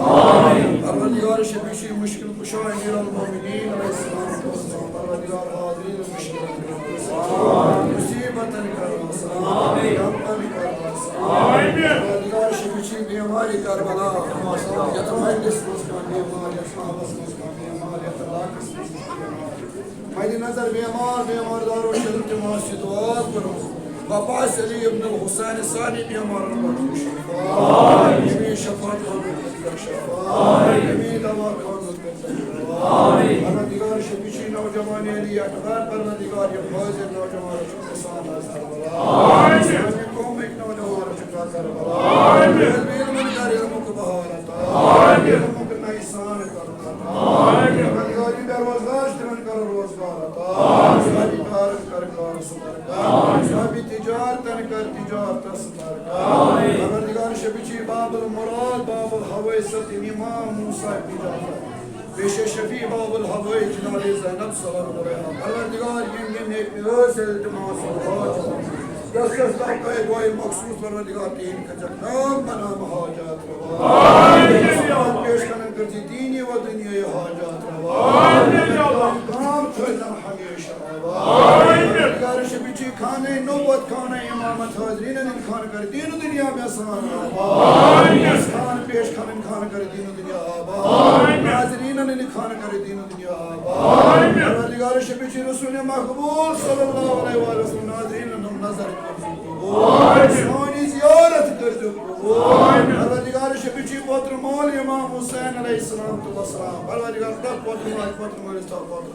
Amin. परवरदिगार शफीशी मुश्किल कुशा अमीर अल-मोमिनीन अलैहिस्सलाम परवरदिगार हाज़रीन मुश्किल मुसीबतन कर परवरदिगार शफीशी बीमारी करबला यतमैलिस मुस्कान बीमार यशाबस मुस्कान बीमार यतलाकस मेरी नजर बीमार दारो शरीफ मासी दुआ करो बाबा अली इब्न हुसैन सानी बीमार आमीन शफात आमीन दवा परवरदिगार शफीशी नौजवान अली अकबर परवरदिगार ये फाजिल नौजवान किसान आमीन कौम एक नौजवान चुका करबला आमीन मन कर इल्म को बहारत आमीन इल्म को नईसान कर परवरदिगार ये बेरोजगार मन कर रोजगार आमीन कर सुधार सभी तिजारतन कर तिजारत सुधार परवरदिगार शफीशी बाबुल मुराद बाबुल हवैसत इमाम मूसा तिजारत पेश शफी बाबुल हवाई जनाब ज़ैनब सल्लल्लाहु अलैहि वसल्लम परवरदिगार ये नेक निवास इल्तिमास दस का दुआ मखसूस परवरदिगार तीन का जन्नत बना हाजत रवा आमीन पेश करने कर दीनी व दुनिया हाजत रवा आमीन काम छोड़ना हमेशा रवा आमीन परवरदिगार शफीची खाने नौबत खाने इमामत हाज़रीन ने खान कर दीन दुनिया में आसान रवा आमीन खान पेश खान कर दीन दुनिया आबाद हाज़रीन ने खान करे दीन दुनिया आबाद परवरदिगार शफीची रसूल मकबूल सल्लल्लाहु अलैहि वसल्लम नाज़रीन हम नजर कर सोनी ज़ियारत कर दो परवरदिगार शफीची पुत्र मौल इमाम हुसैन अलैहिस्सलाम परवरदिगार तक पुत्र मौल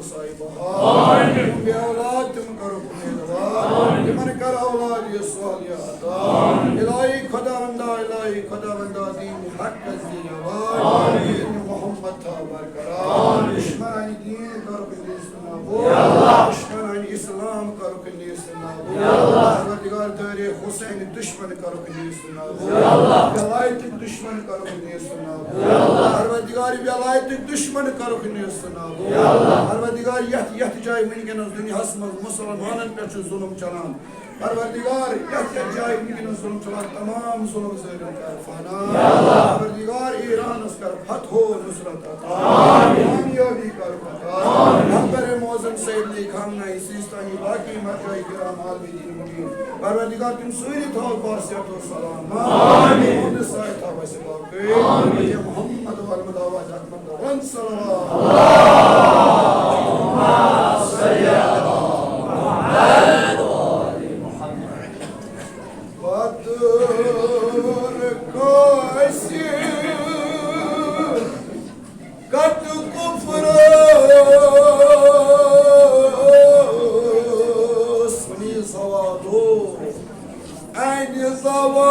साहिब आमीन बे औलाद तुम करो उम्मीदवार मन कर औलाद ये सालियात इलाही खुदावंदा दीन हक ज़ियावार आमीन मोहम्मद था बरकरार दुश्मन दीन करो फिलिस्तीन या अल्लाह दुश्मन इस्लाम करो फिलिस्तीन या अल्लाह परवरदिगार तेरे हुसैन दुश्मन करो फिलिस्तीन या अल्लाह वलायत दुश्मन करो फिलिस्तीन या अल्लाह परवरदिगार वलायत दुश्मन करो फिलिस्तीन या अल्लाह परवरदिगार यह जाय वनकन दुनिया में मुसलमानन पे जुल्म चलान परवरदिगार यह जाय वनकन जुल्म चलान तमाम जुल्म से कर फना या अल्लाह परवरदिगार ईरान कर फतह हो नुसरत अता कामयाबी कर अता नंबर मौजम सैयदी खामना सिस्तानी बाकी मरजाई किराम आलमीन मुबीन परवरदिगार तुम सूरी तो बासियत व सलाम आमीन मोहम्मद साहिब था वैसे बाकी आमीन मोहम्मद वल मुदावा अहमद वन सल्लल्लाहु अल्लाहुम्मा सल्ली अला मुहम्मद व आलि मुहम्मद बदर कोसी कत कुफ्र सुनी सवादो ऐन सवा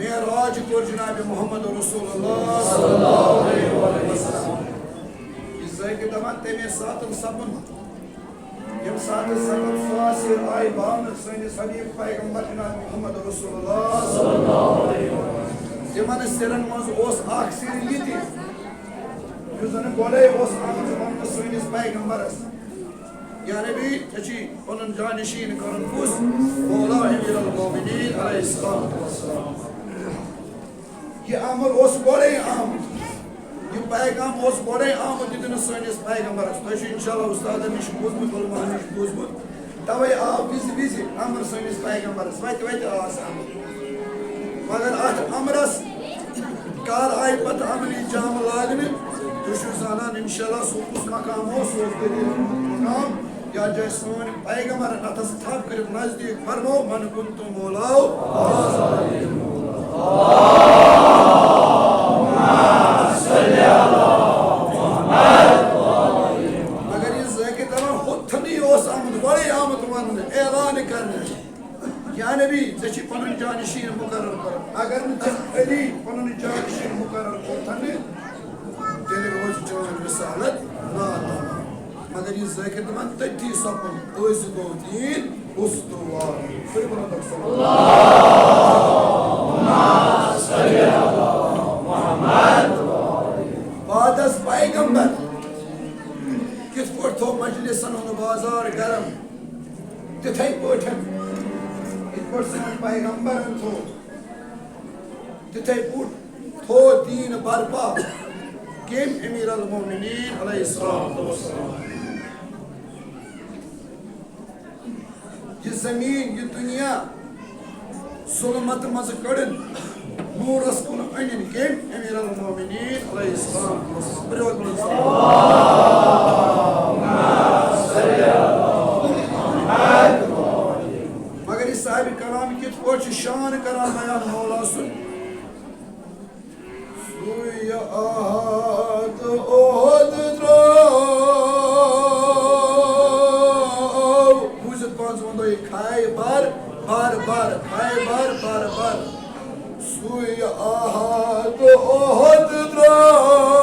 मेराज को जनाब मोहम्मद रसूलुल्लाह सल्लल्लाहु अलैहि वसल्लम इस के दमते में सातम सबन यम सात सबन फासिर आई बान सनी सभी पैगंबर जनाब मोहम्मद रसूलुल्लाह सल्लल्लाहु अलैहि वसल्लम जमन सिरन मज ओस आख सिर यति युजन गोले ओस आख जमन सनी पैगंबरस यानी भी अच्छी उन जानशीन करन कुस मौला अमीर अल-मोमिनीन अलैहिस्सलाम ये अमर उस बड़े आमद ये पैगाम उस बड़े आमद दिन सनिस पैगंबरस तो इंशाल्लाह उस्ताद निश बुझमुत उलमा निश बुझमुत तवे आ बिजी अमर सनिस पैगंबरस वत आसान मगर अत अमरस कार आई पत अमली जाम लागने तो जानान इंशाल्लाह सो उस मकाम हो सो मकाम या जैसन पैगंबर अतस थप कर नजदीक फरमो मन कुंतु मौलाओ मगर इस के तरह खुद नहीं हो आमद बड़े आमद मन ऐलान करने यानी नबी ज़े पनुन जानशीन मुकर्रर कर अगर अली पनुन जानशीन मुकर्रर कोथन तेल रोज चोन रिसालत ना मगर ये ज़ाकिर दमन तथी सपन ओस गो दीन उस्तवार फिर बोलो अल्लाहुम्मा सल्ली अला मुहम्मद बादस पैगंबर किस पोट थो मजलिसन उन बाजार गरम तिथे पोठन इत पोट सन पैगंबर थो तिथे पोट थो दीन बरपा केम अमीर अल मोमिनीन अलैहिस्सलातु वस्सलाम ये जमीन ये दुनिया जुल्मत मज कड़न नूरस कुन अनिन केम अमीर अल मोमिनीन अलैहिस्सलातु वस्सलाम मगर इस साहिब कलाम कित पोच शान करान बयान मौला सुन सुया आहद ओहद द्राव बुझत पांच वंदो ये खाए बार बार बार खाए बार बार बार सुया Ahad Uhud द्राव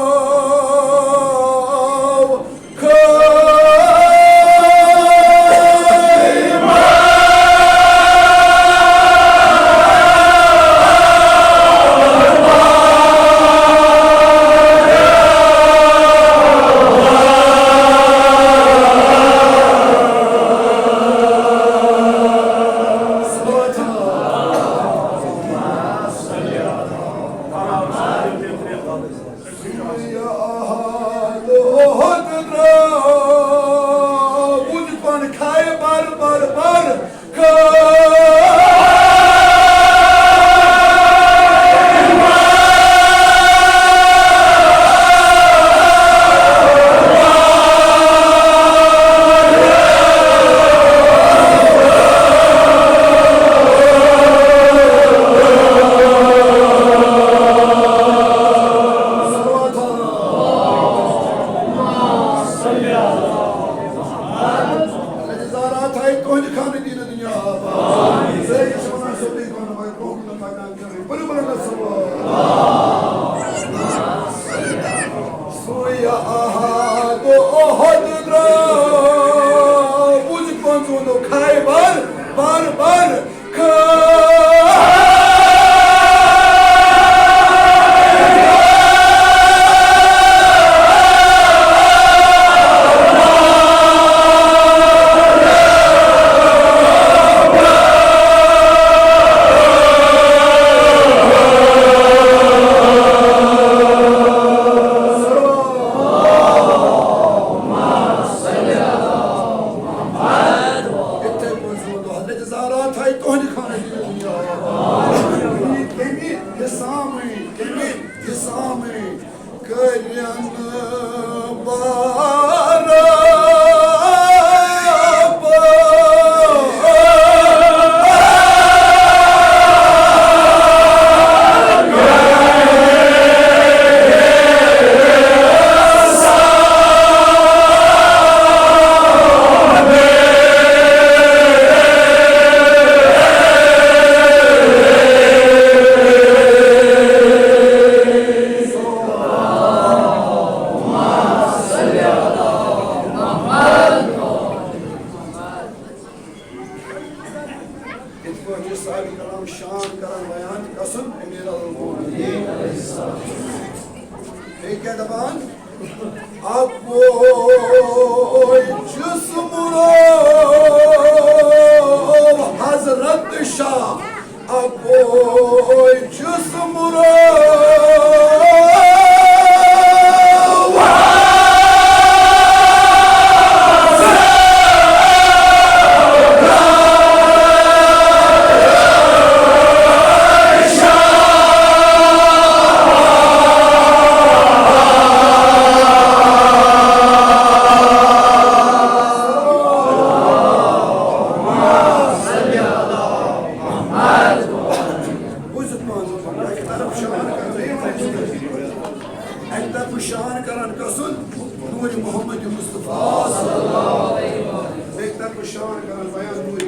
Bekler bu şan kadar bayan nuri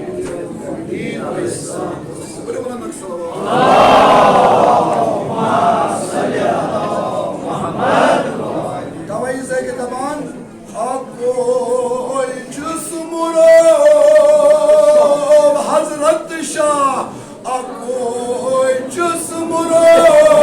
din aleyhisselam. Böyle bulanmak salavat. Tavayı zeki taban Akkoy Cüsmurov Hazret Şah Akkoy Cüsmurov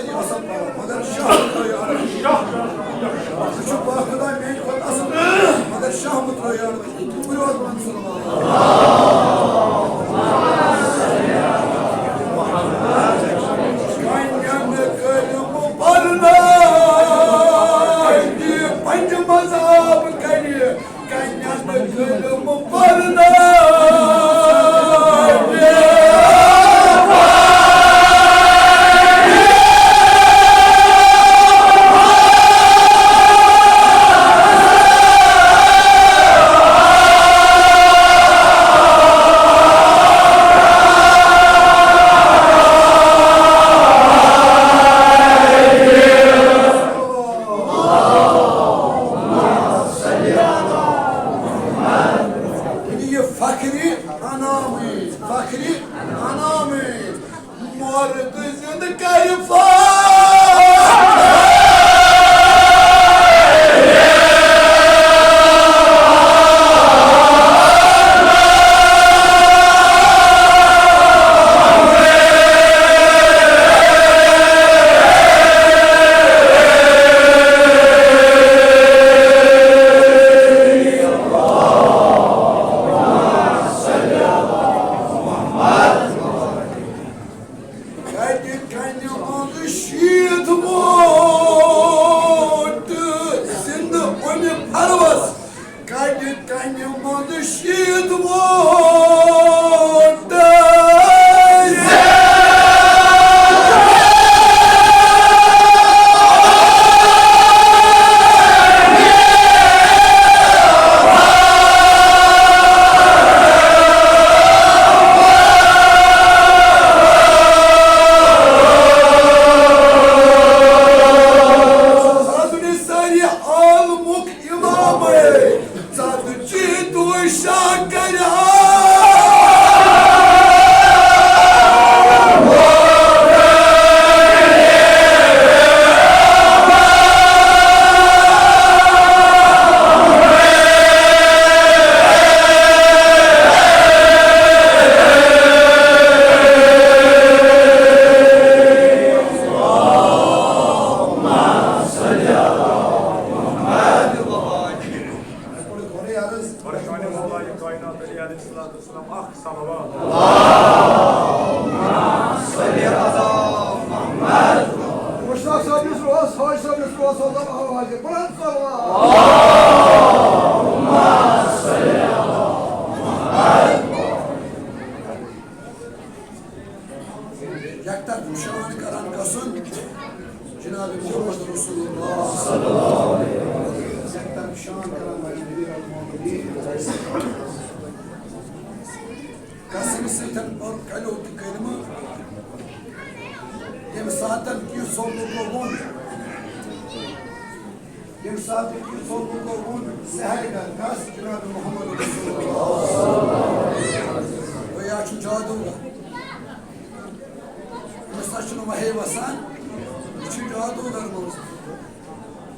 सही असल मगर शाह बाखुदा मेन खुद असल मगर शाह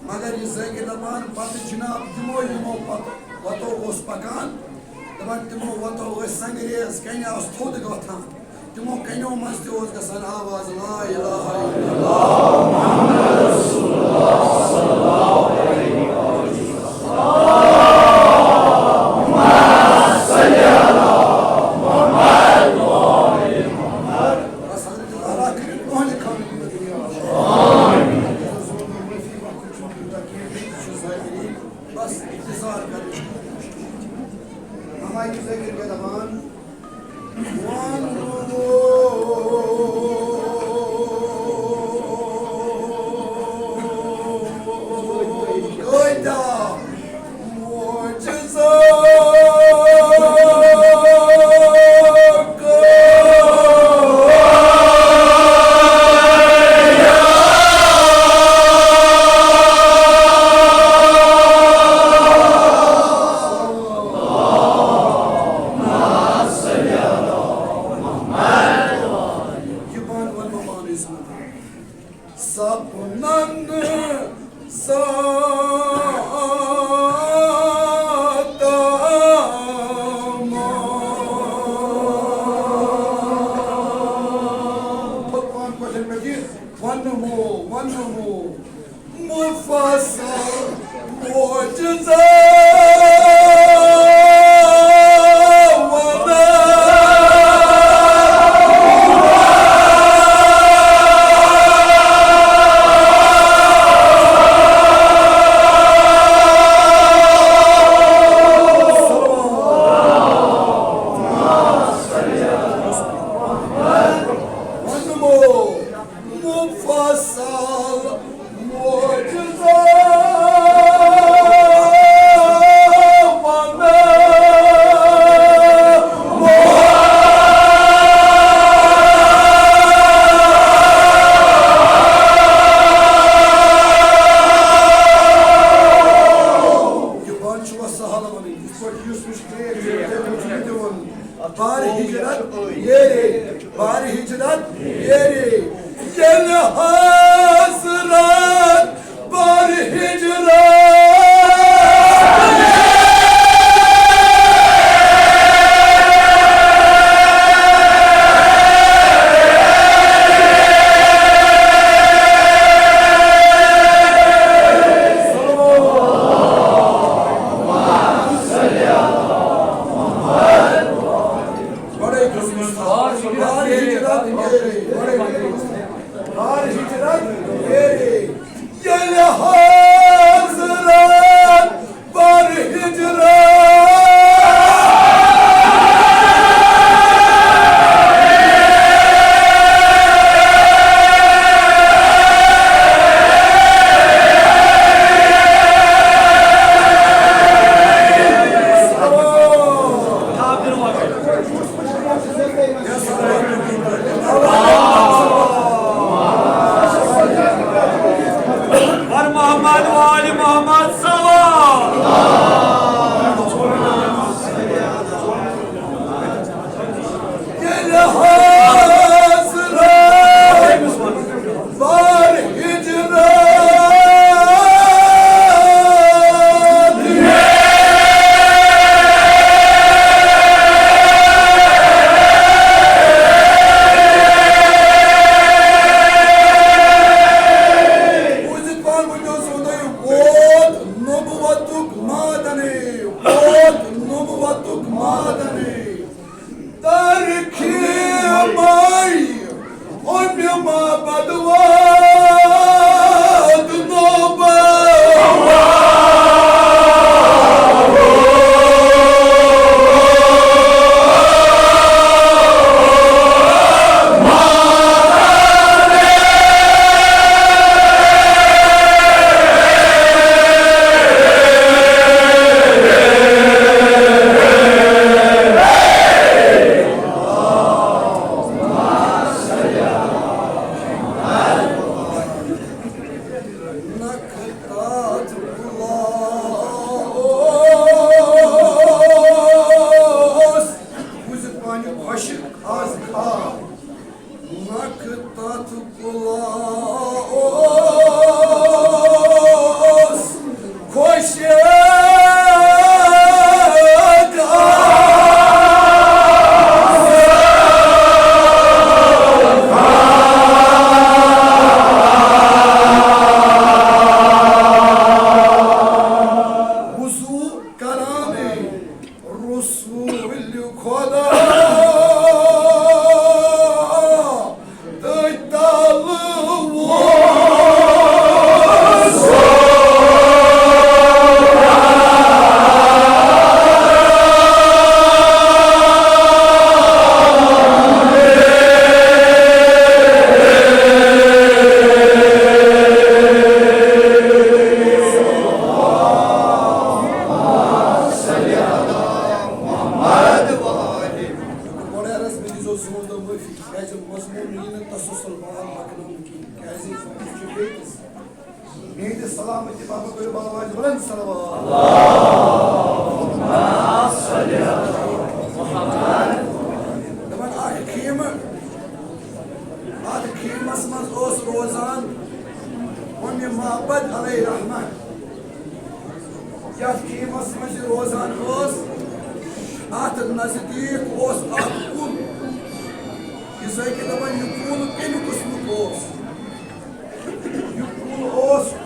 मगर ये जगह दपान पत जनाब तमो यमो वतो पकान दपान तमो वतो संग्रेज कन्या थोद गथान तमो कन्यो मज गसान आवाज ला इलाहा इल्लल्लाह मुहम्मद रसूलुल्लाह सल्लल्लाहु अलैहि one more. ونمو مفصل معجزة Bari hicrat yeri gel hazırat bari hicrat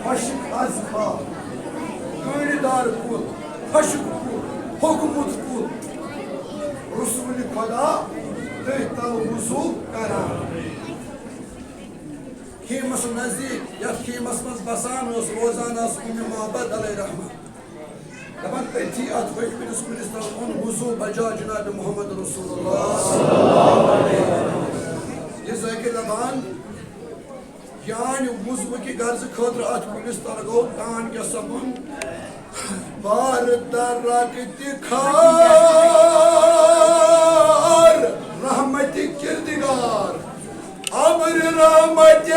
Haşık azka, gönüdar kul, haşık kul, hukumut kul. Resulü Koda, tehtal huzul karar. Kıyması nezdik, yat kıymasımız basan olsun, ozanası ümmi muhabbet aleyhirrahman. Yaman etiat ve hükmünüz Gülistan, on huzul bacağı Cenab-ı Muhammed Resulullah. Sallallahu aleyhi ve sellem. Cezayir zaman, yani muzbuki garzı kadr at Gülistan'a gol, dağın yasamın, bağrıda rakiti kar, rahmeti kirdigar, amr rahmeti.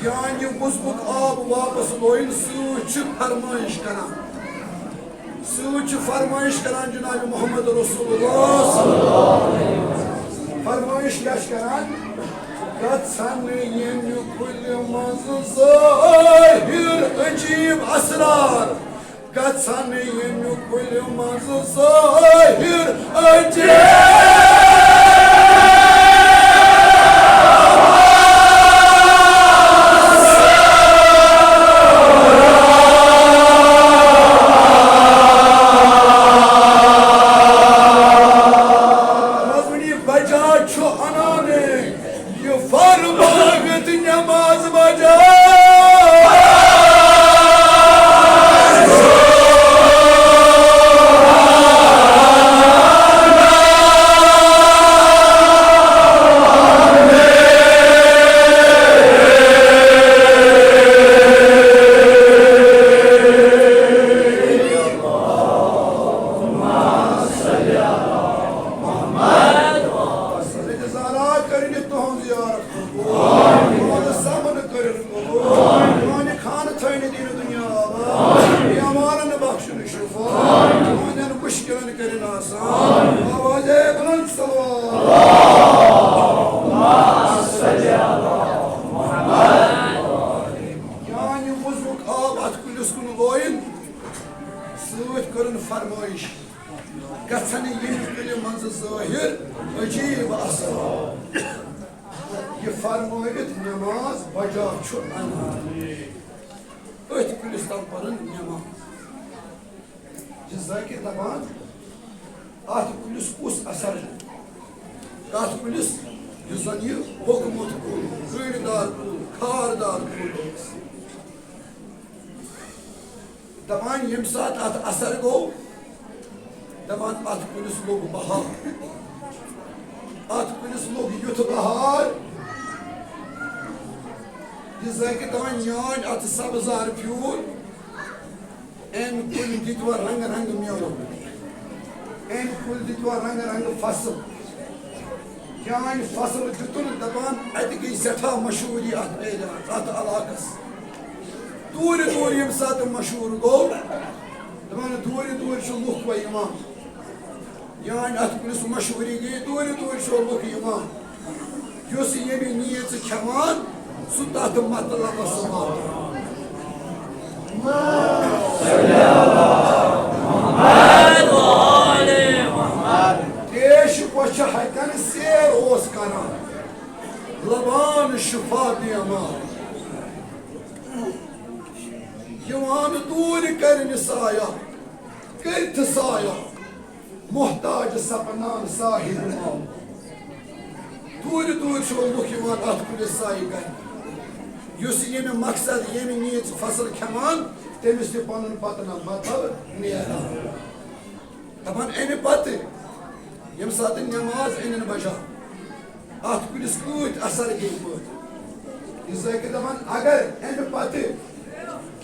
Yani muzbuk ab vapası oyun suçu farmayış kanan. Suçu farmayış kanan Cenab-ı Muhammed Resulullah sallallahu aleyhi ve sellem. Farmayış yaş kanan. Kat sanı yeni kulli mazı zahir acib asrar. Kat sanı yeni kulli mazı zahir acib. Daman yemsat at asar go, daman at kulis log bahar, at kulis log yut bahar. Dizaki daman yan at sabzar piyur, en kul ditwa rang rang miyaw, en kul ditwa rang rang fasl. Yani fasl jutun daman adki zeta mashhuri at eda at alakas. Duri duri yemsat mashhur go, daman duri şu luk ve imam. Yani at kulis mashhuri ge duri şu luk imam. Yosi yemi niyeti keman, sudat matla basma. Muhammed ve Ali Muhammed. Deş koça haykan ser oskana. Laban şifa diyama. Yaman dur karni saya. Kert saya. Muhtaç sapnan sahib mal. दूर दूर look अत कुलिस साई कर ये मकसद ये नीज फसल खेमान तमिस पुन पत मतलब नेरान दपान अमे पत यम सात नमाज अन बजा अत कुलिस कूत असर गई पे दपान अगर अमे पत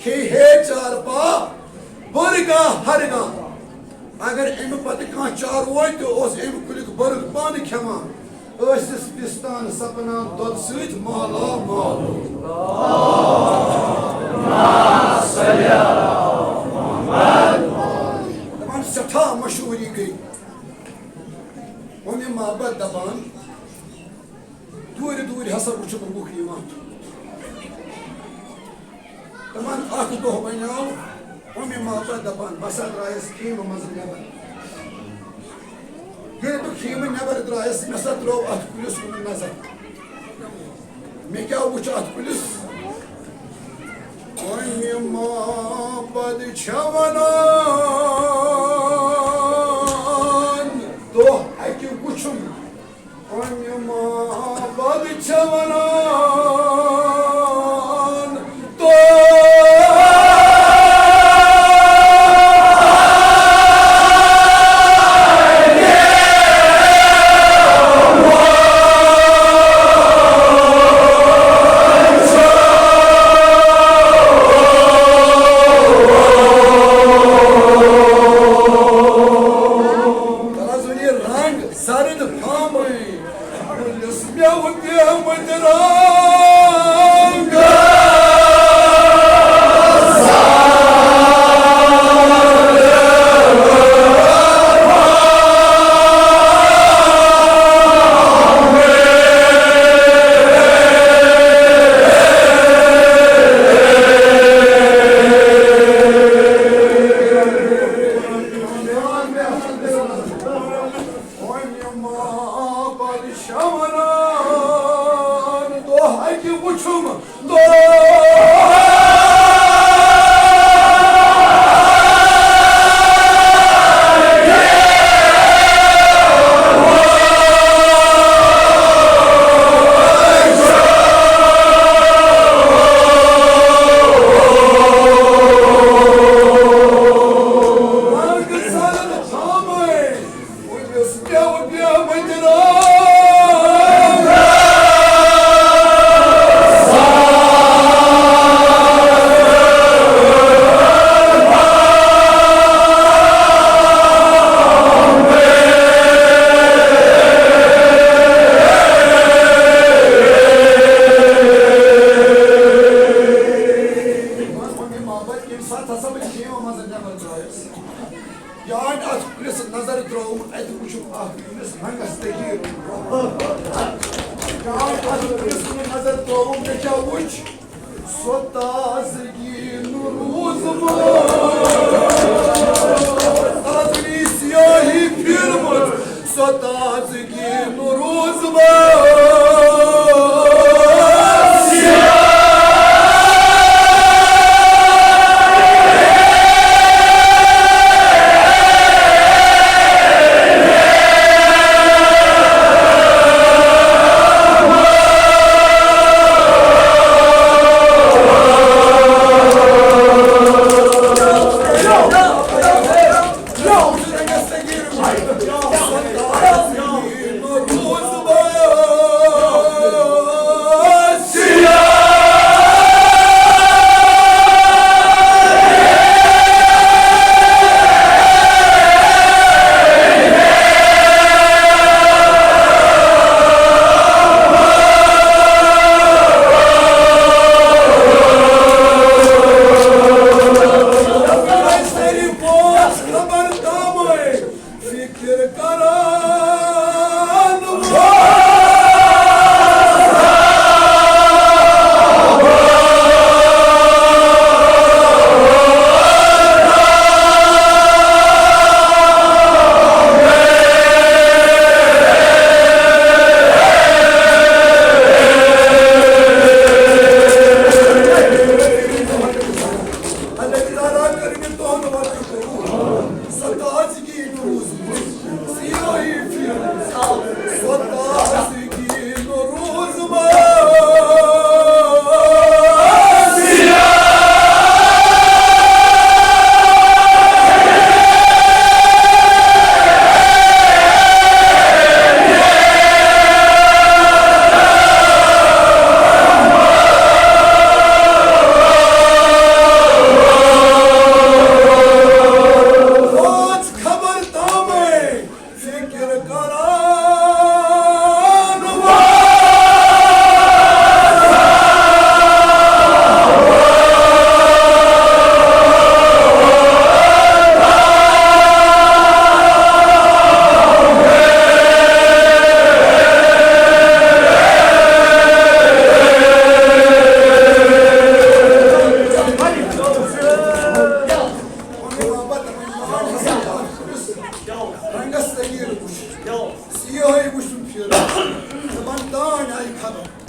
खे हे चार पा बरगा हरगा अगर अमे पत कह चारोय तो अमे कुलिक बर्ग पान खेमान पिस्तान सपनान दद सत माला माल दपान सठा मशहूरी गई अमे मोहब्बत दपान दूर दूर हसा वुच लुक दपान अख दह बनो अमे मोहब्बत दपान बसा द्रायस खेम मज नबर ये तो खेम नबर द्रायस मे सा त्रो अत कुलिस कुन नजर मे क्या वुच अत कुलिस अमे मोहब्बत छवनान दह अकि वुचुम अमे मोहब्बत छवनान तो नजर त्रोम अत वुचुक रंगस तगीर नजर त्रोम मे क्या वुच सो ताजगी रूज ताजगी सियाही फिरमत सो ताजगी रूज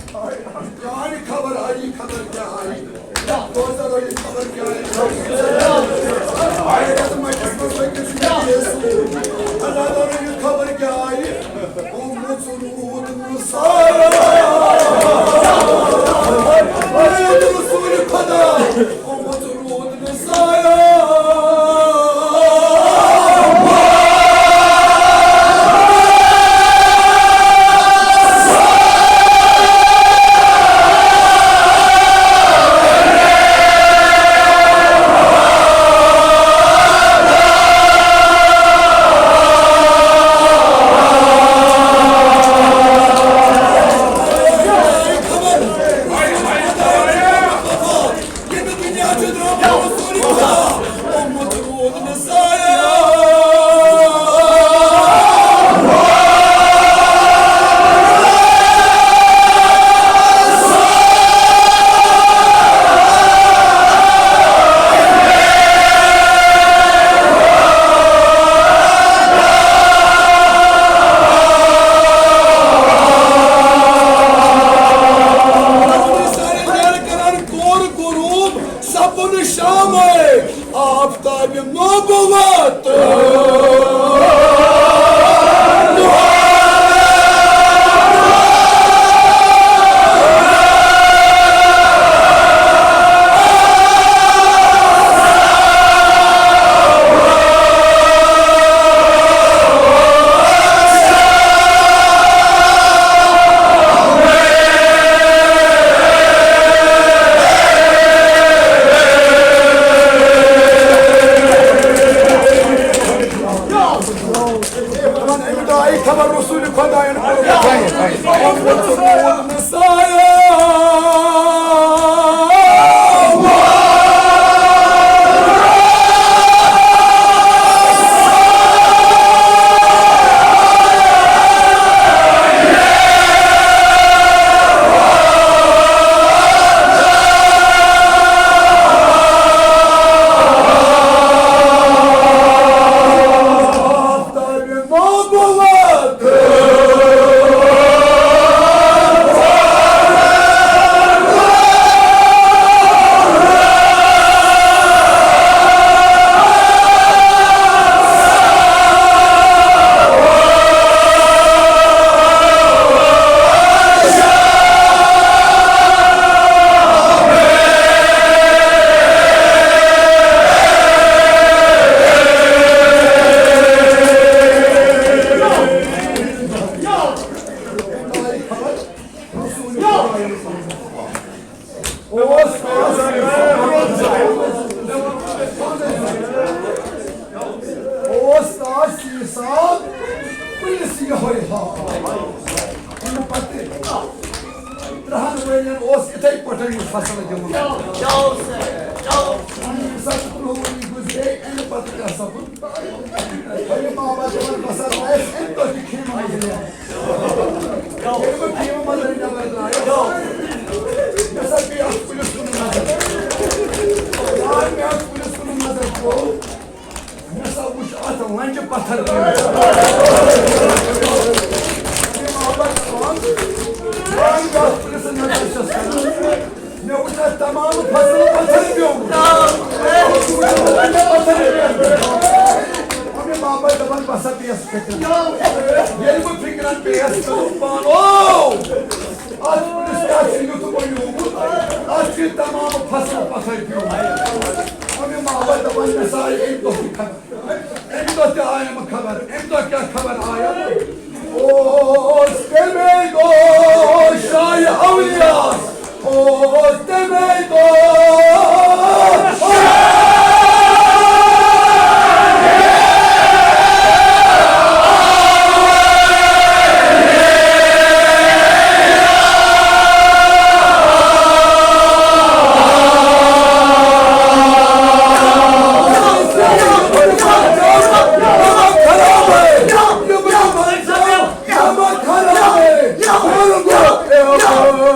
Yani खबर आई खबर क्या आई दोस्तों ये खबर क्या है आए तो मैं किसमें से किसी अल्लाह ने ये खबर क्या आई उम्मत सुरूद मुसाया अरे रसूल खुदा उम्मत सुरूद मुसाया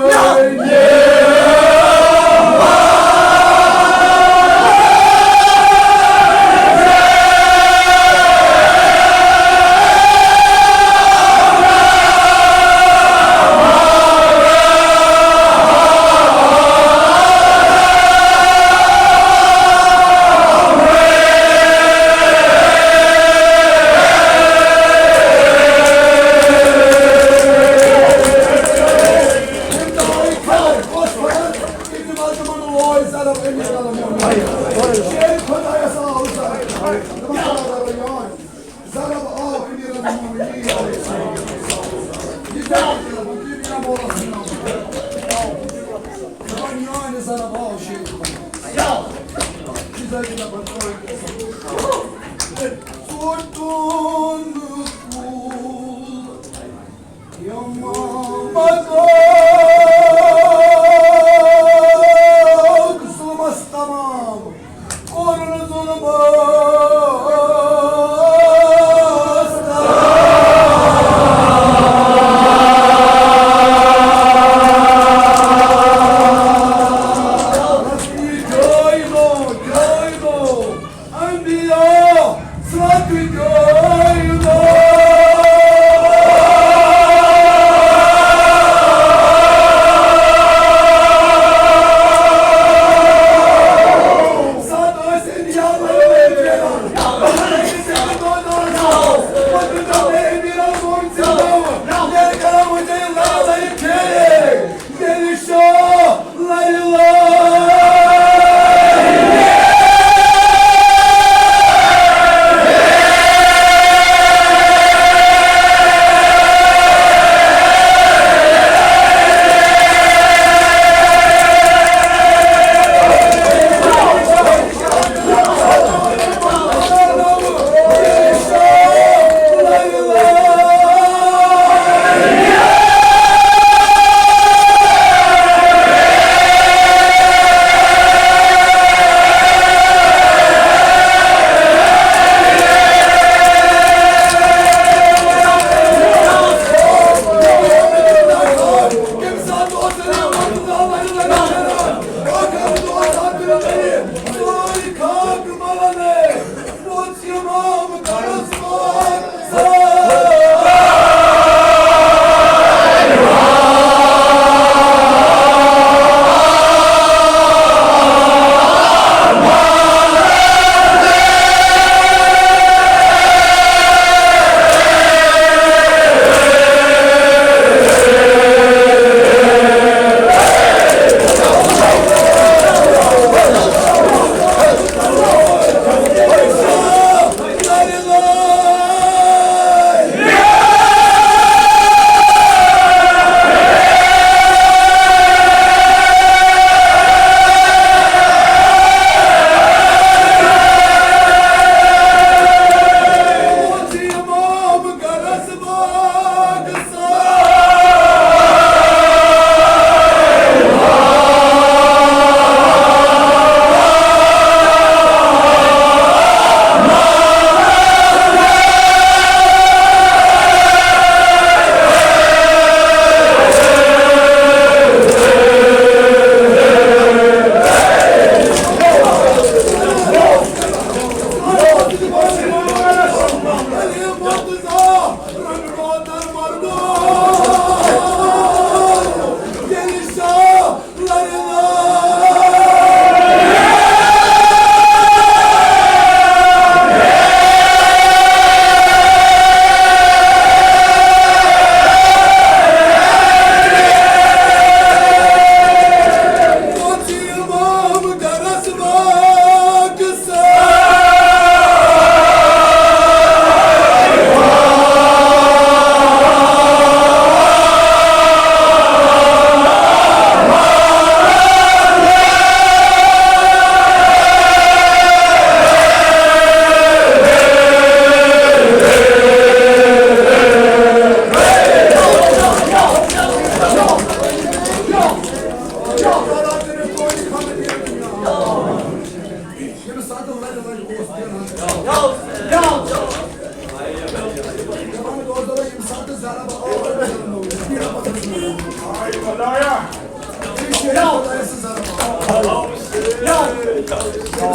Yeah. Şey kolaya sağ olsun. Zarab âfir el-mu'minin. Güzel bir dünya molasın. Yani zarab âfir. Güzel bir bakın. Tutun kul. Yamama kısılmaz tamam. Korunuz olmaz.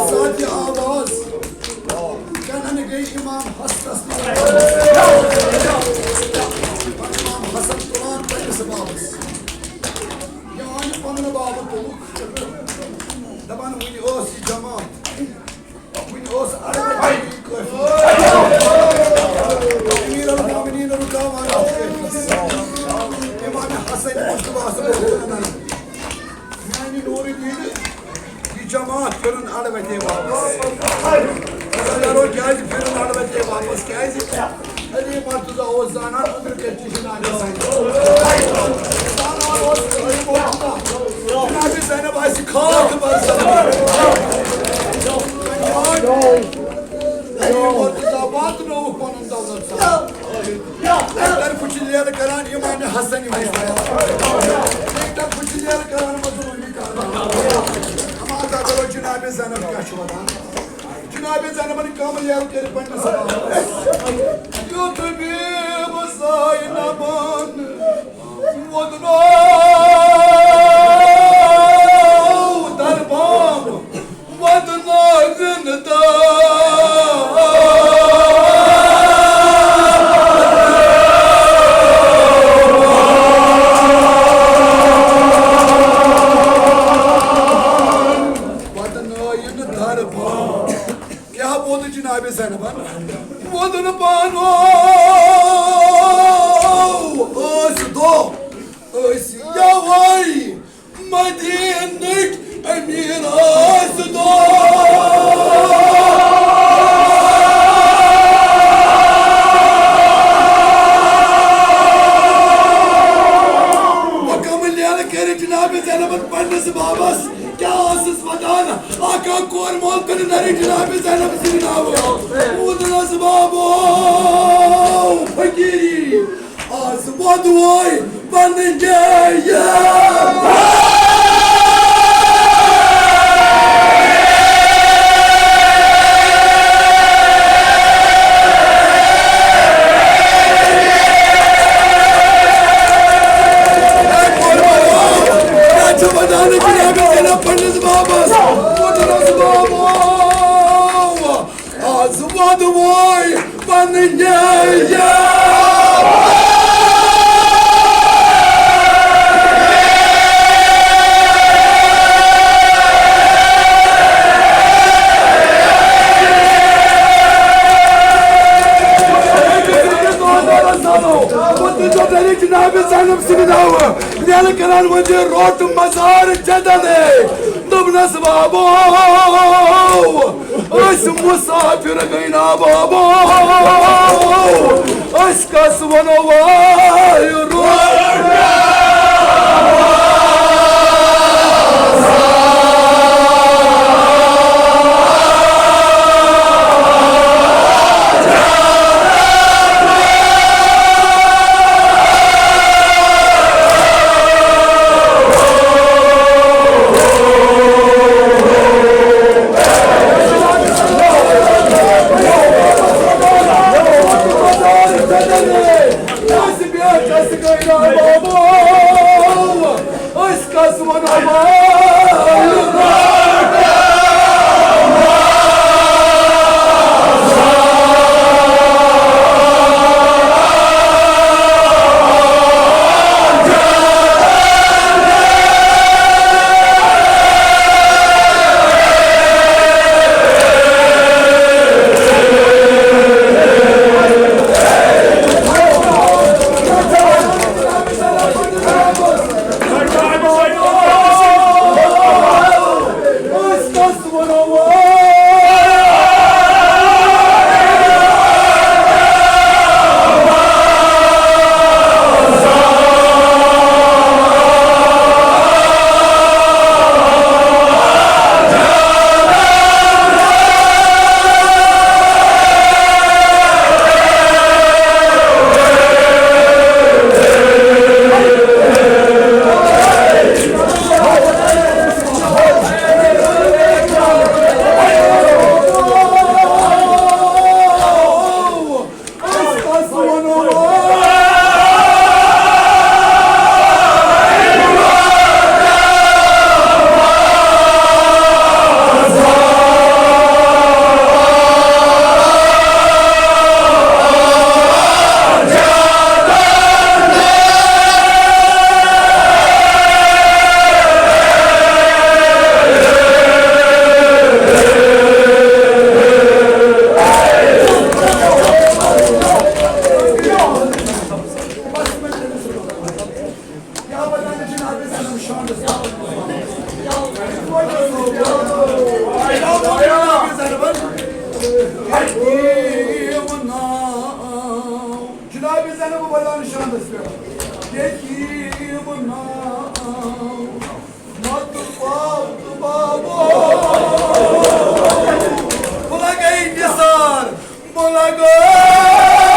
Saati avaz. Kendine gey imam hastası. İmam Hasan Turan kendisi bağımız. Yani bana bağlı bulduk. Taban wini osi cemaat. Wini osi araba. Emir al-Mu'minin rukavan. İmam Hasan Mustafa'sı bu. Yani Nuri değil. Bir cemaat görün ve devamız. Özel o geldi Fener ve devamız geldi. Ali Martuza Ozan'a ömür geçişin annesi. Ozan'a Ozan'a Cenab-ı Zeynep Aysi kalkı barsana. Ali Martuza Batın Oğuk Ban'ın davlatsa. Ekler Kuçilliye'li kalan İmani Hasan İmani. Ekler Kuçilliye'li kalan Mazlum İmani. Ama Azadar o Cenab-ı Zeynep kaçmadan. Cenab-ı Zeynep'in kamil yarı gelip bana sabah. Yutubi Zeynep'in vodno darbam vodno zindada. Cenab-ı Zeynep'in vodunu bano asdo as yavay Medine'lik emir asdo bakamiliyana kere Cenab-ı Zeynep'in pandası babas Kâsız vadana, akan kormol kırıları Cenab-ı Zeynep senin avı. Udun asbabo, fakiri, asbadoy, bandengeye. रोट मजार जदने दुबनस बाबो अस मुसाफिर गईना बाबो अस कस वनो वाय Cünab-ı Zenab-ı Balan nişanı istiyor. Yekim matbab babo. Bula gay nisar, bula go.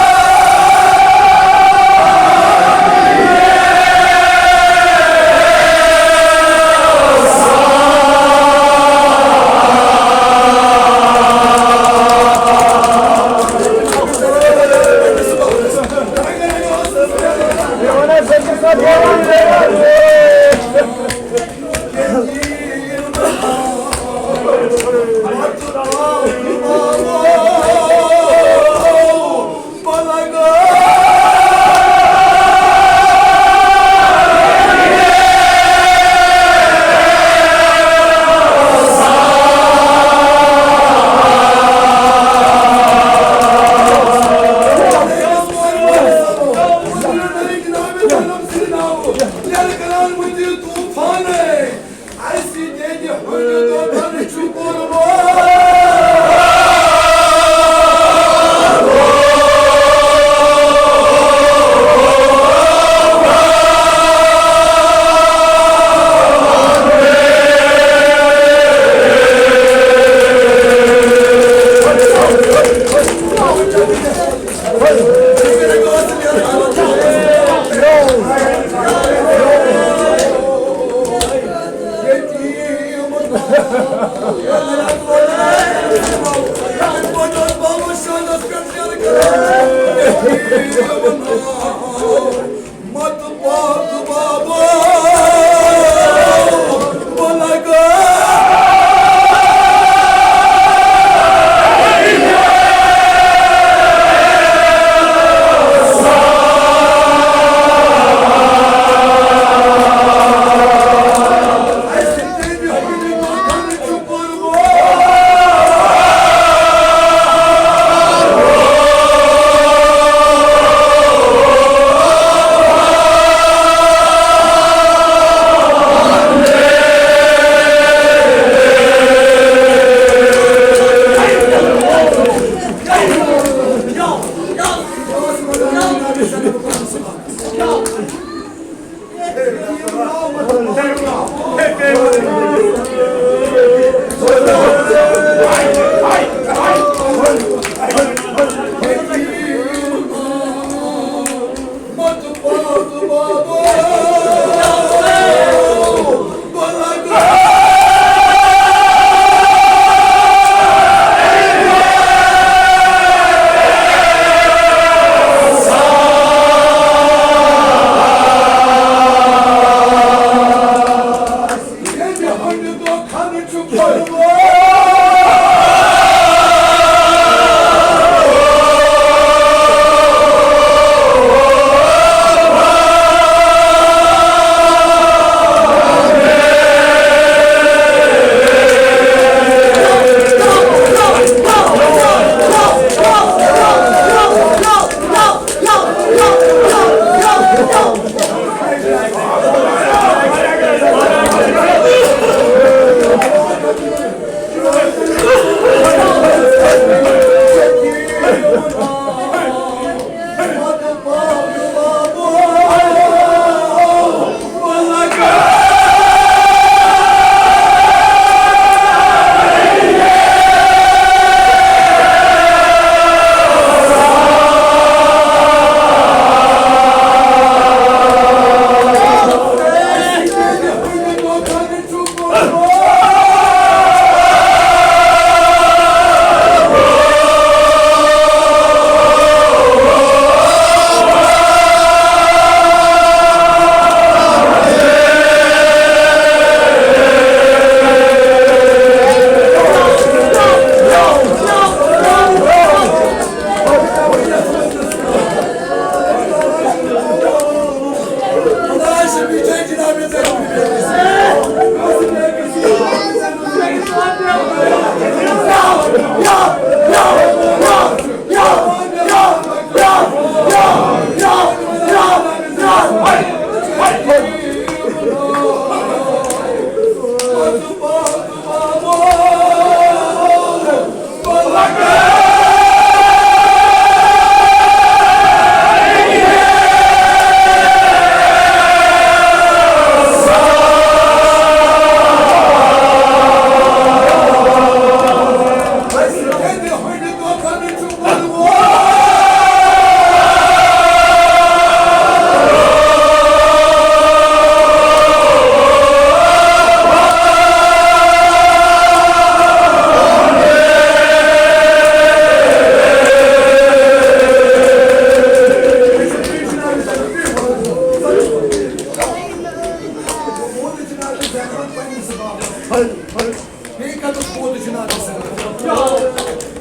Bir kadın boğducunu adısın.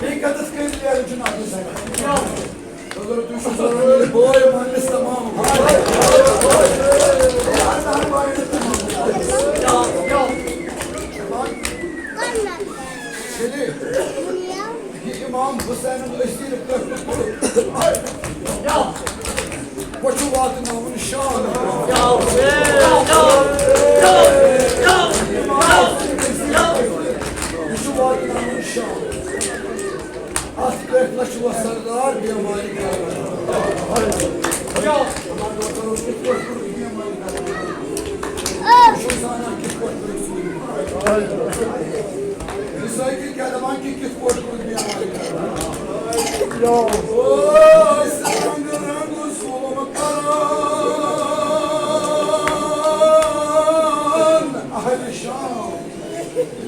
Bir kadın kıyırlıcını adısın. Olur düşün sonra boy mahalles tamam. Şimdi İmam Hüseyin'in esiri bu çuvatın namını şanı. Bu çuvatın namını şanı. Askırekla çuvasarlar bir amali kârlar. Şu sana git koş bıraksın. Müsaitlik eleman ki git koş bir amali kârlar. Oy sen rangı solumu karan. Ahli Şam.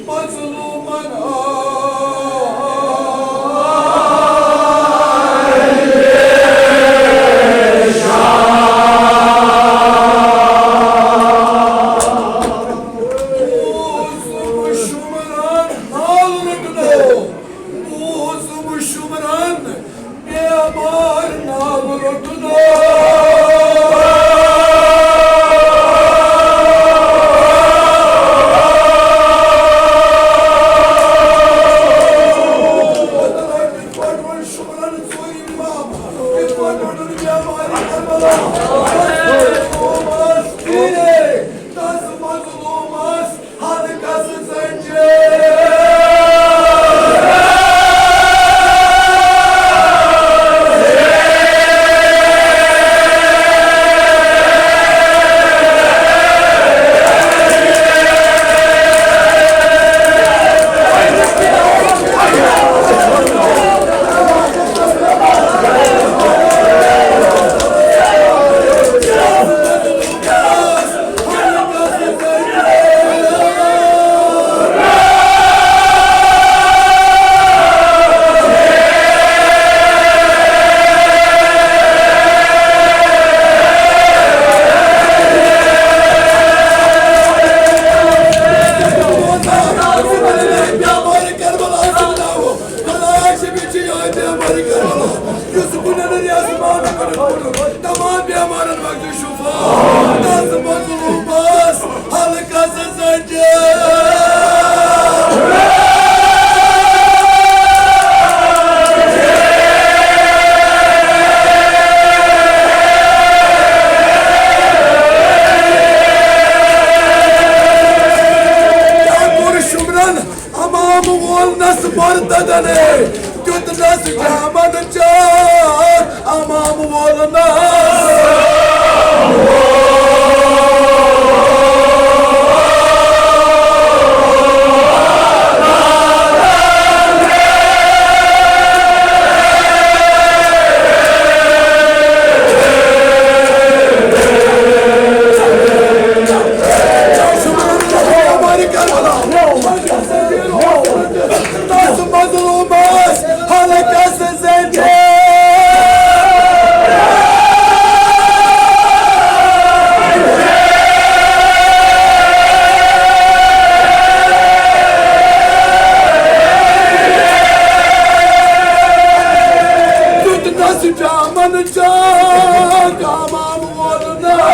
Mazluman tamam bir amanın vakti şufa. Nasıl bozulmaz halkası sence. Nasıl barda ne? Götü nasıl yamanın çağır amamı oğluna. Nasıl bozulmaz halkası sence. Tut nasıl camanı çak amam oğluna.